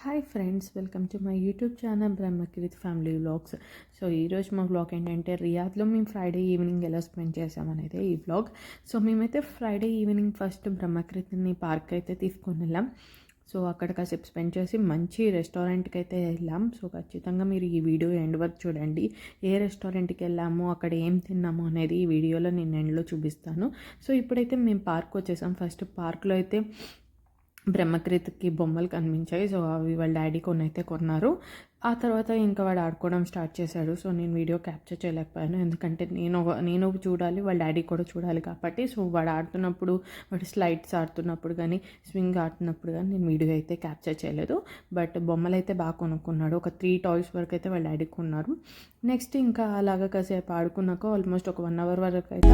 Hi friends, welcome to my YouTube channel బ్రహ్మకి with family vlogs. So ఈరోజు మా vlog ఏంటంటే రియాద్లో మేము ఫ్రైడే ఈవినింగ్ ఎలా స్పెండ్ చేసామనేది ఈ వ్లాగ్. సో మేమైతే ఫ్రైడే ఈవినింగ్ ఫస్ట్ బ్రహ్మకృతిని పార్క్ అయితే తీసుకొని వెళ్ళాం. సో అక్కడ కాసేపు స్పెండ్ చేసి మంచి రెస్టారెంట్కి అయితే వెళ్ళాం. సో ఖచ్చితంగా మీరు ఈ వీడియో ఎండ్ వరకు చూడండి. ఏ రెస్టారెంట్కి వెళ్ళాము, అక్కడ ఏం తిన్నాము అనేది ఈ వీడియోలో నేను ఎండ్లో చూపిస్తాను. సో ఇప్పుడైతే మేము పార్క్ వచ్చేసాం. ఫస్ట్ పార్క్లో అయితే బ్రహ్మకృతికి బొమ్మలు కనిపించాయి. సో అవి వాళ్ళ డాడీ కొన్ని అయితే కొన్నారు. ఆ తర్వాత ఇంకా వాడు ఆడుకోవడం స్టార్ట్ చేశాడు. సో నేను వీడియో క్యాప్చర్ చేయలేకపోయాను, ఎందుకంటే నేను చూడాలి, వాళ్ళ డాడీ కూడా చూడాలి కాబట్టి. సో వాడు ఆడుతున్నప్పుడు, వాడు స్లైడ్స్ ఆడుతున్నప్పుడు కానీ, స్వింగ్ ఆడుతున్నప్పుడు కానీ నేను వీడియో అయితే క్యాప్చర్ చేయలేదు. బట్ బొమ్మలు అయితే బాగా కొనుక్కున్నాడు. ఒక 3 టాయ్స్ వరకు అయితే వాళ్ళ డాడీ కొన్నారు. నెక్స్ట్ ఇంకా అలాగా కాసేపు ఆడుకున్నాక ఆల్మోస్ట్ ఒక 1 అవర్ వరకు అయితే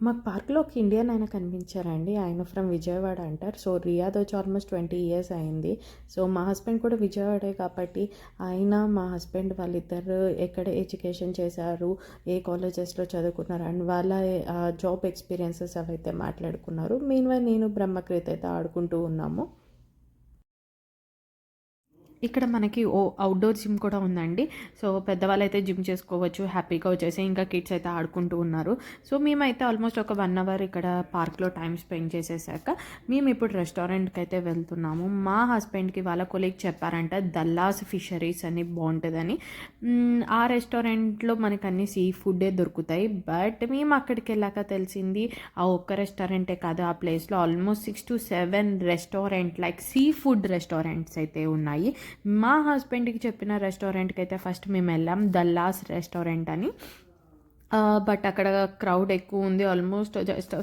మాకు పార్క్లో ఒక ఇండియన్ ఆయన కనిపించారండి. ఆయన ఫ్రమ్ విజయవాడ అంటారు. సో రియాద్ వచ్చి ఆల్మోస్ట్ 20 years అయింది. సో మా హస్బెండ్ కూడా విజయవాడే కాబట్టి ఆయన, మా హస్బెండ్ వాళ్ళిద్దరు ఎక్కడ ఎడ్యుకేషన్ చేశారు, ఏ కాలేజెస్లో చదువుకున్నారు అండ్ వాళ్ళ జాబ్ ఎక్స్పీరియన్సెస్ అవైతే మాట్లాడుకున్నారు. మీన్వైల్ నేను బ్రహ్మకృతి అయితే ఆడుకుంటూ ఉన్నాము. ఇక్కడ మనకి అవుట్డోర్ జిమ్ కూడా ఉందండి. సో పెద్దవాళ్ళు అయితే జిమ్ చేసుకోవచ్చు హ్యాపీగా వచ్చేసి. ఇంకా కిడ్స్ అయితే ఆడుకుంటూ ఉన్నారు. సో మేమైతే ఆల్మోస్ట్ ఒక 1 అవర్ ఇక్కడ పార్క్లో టైం స్పెండ్ చేసేసాక మేము ఇప్పుడు రెస్టారెంట్కి అయితే వెళ్తున్నాము. మా హస్బెండ్కి వాళ్ళ కొలీగ్ చెప్పారంట దల్లాస్ ఫిషరీస్ అని బాగుంటుందని. ఆ రెస్టారెంట్లో మనకు అన్ని సీ ఫుడ్డే దొరుకుతాయి. బట్ మేము అక్కడికి వెళ్ళాక తెలిసింది ఆ ఒక్క రెస్టారెంటే కాదు, ఆ ప్లేస్లో almost 6 to 7 restaurant like sea food restaurants అయితే ఉన్నాయి. మా హస్బెండ్కి చెప్పిన రెస్టారెంట్కి అయితే ఫస్ట్ మేము వెళ్ళాం, దల్లాస్ రెస్టారెంట్ అని. బట్ అక్కడ క్రౌడ్ ఎక్కువ ఉంది. ఆల్మోస్ట్ జస్ట్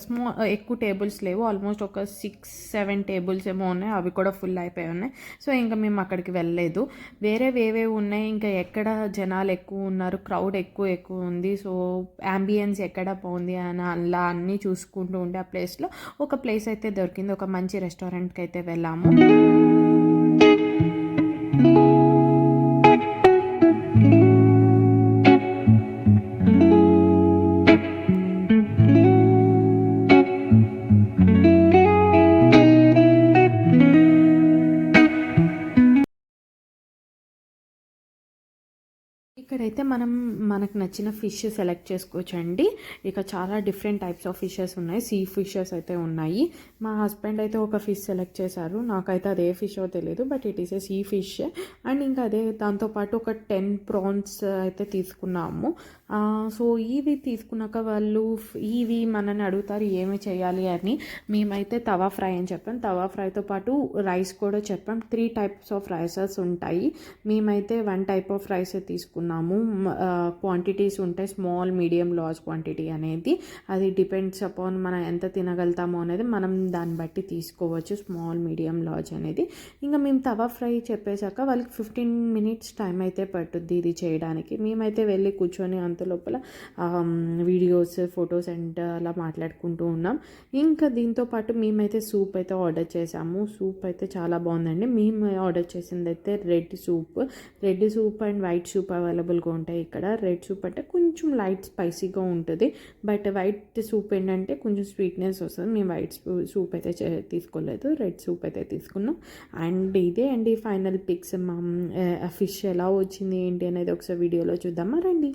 ఎక్కువ టేబుల్స్ లేవు. ఆల్మోస్ట్ ఒక 6-7 టేబుల్స్ ఏమో ఉన్నాయి, అవి కూడా ఫుల్ అయిపోయి ఉన్నాయి. సో ఇంకా మేము అక్కడికి వెళ్ళలేదు. వేరేవేవే ఉన్నాయి, ఇంకా ఎక్కడ జనాలు ఎక్కువ ఉన్నారు, క్రౌడ్ ఎక్కువ ఉంది. సో యాంబియన్స్ ఎక్కడ బాగుంది అని అలా అన్నీ చూసుకుంటూ ఉండే ఆ ప్లేస్లో ఒక ప్లేస్ అయితే దొరికింది. ఒక మంచి రెస్టారెంట్కి అయితే వెళ్ళాము. ఇక్కడైతే మనకు నచ్చిన ఫిష్ సెలెక్ట్ చేసుకోవచ్చండి. ఇక చాలా డిఫరెంట్ టైప్స్ ఆఫ్ ఫిషెస్ ఉన్నాయి. సీ ఫిషెస్ అయితే ఉన్నాయి. మా హస్బెండ్ అయితే ఒక ఫిష్ సెలెక్ట్ చేశారు. నాకైతే అదే ఫిషో తెలియదు, but it is A sea fish. And ఇంకా అదే దాంతోపాటు ఒక 10 ప్రాన్స్ అయితే తీసుకున్నాము. సో ఇవి తీసుకున్నాక వాళ్ళు ఇవి మనని అడుగుతారు ఏమి చేయాలి అని. మేమైతే తవా ఫ్రై అని చెప్పాం. తవా ఫ్రైతో పాటు రైస్ కూడా చెప్పాం. 3 types ఆఫ్ రైసెస్ ఉంటాయి. మేమైతే 1 type ఆఫ్ రైస్ తీసుకున్నాము. క్వాంటిటీస్ ఉంటాయి, స్మాల్, మీడియం, లార్జ్ క్వాంటిటీ అనేది. అది డిపెండ్స్ అపాన్ మనం ఎంత తినగలుగుతామో అనేది మనం దాన్ని బట్టి తీసుకోవచ్చు, స్మాల్, మీడియం, లార్జ్ అనేది. ఇంకా మేము తవా ఫ్రై చెప్పేశాక వాళ్ళకి 15 minutes టైం అయితే పట్టుద్ది ఇది చేయడానికి. మేమైతే వెళ్ళి కూర్చొని అంత లోపల వీడియోస్, ఫొటోస్ అండ్ అలా మాట్లాడుకుంటూ ఉన్నాం. ఇంకా దీంతోపాటు మేమైతే సూప్ అయితే ఆర్డర్ చేసాము. సూప్ అయితే చాలా బాగుందండి. మేము ఆర్డర్ చేసింది అయితే red soup and white soup అవైలబుల్గా నార్మల్గా ఉంటాయి. ఇక్కడ రెడ్ సూప్ అంటే కొంచెం లైట్ స్పైసీగా ఉంటుంది. బట్ వైట్ సూప్ ఏంటంటే కొంచెం స్వీట్నెస్ వస్తుంది. మేము వైట్ సూప్ అయితే తీసుకోలేదు, రెడ్ సూప్ అయితే తీసుకున్నాం. అండ్ ఇదే అండి ఫైనల్ పిక్స్. మా ఫిష్ ఎలా వచ్చింది ఏంటి అనేది ఒకసారి వీడియోలో చూద్దామా రండి.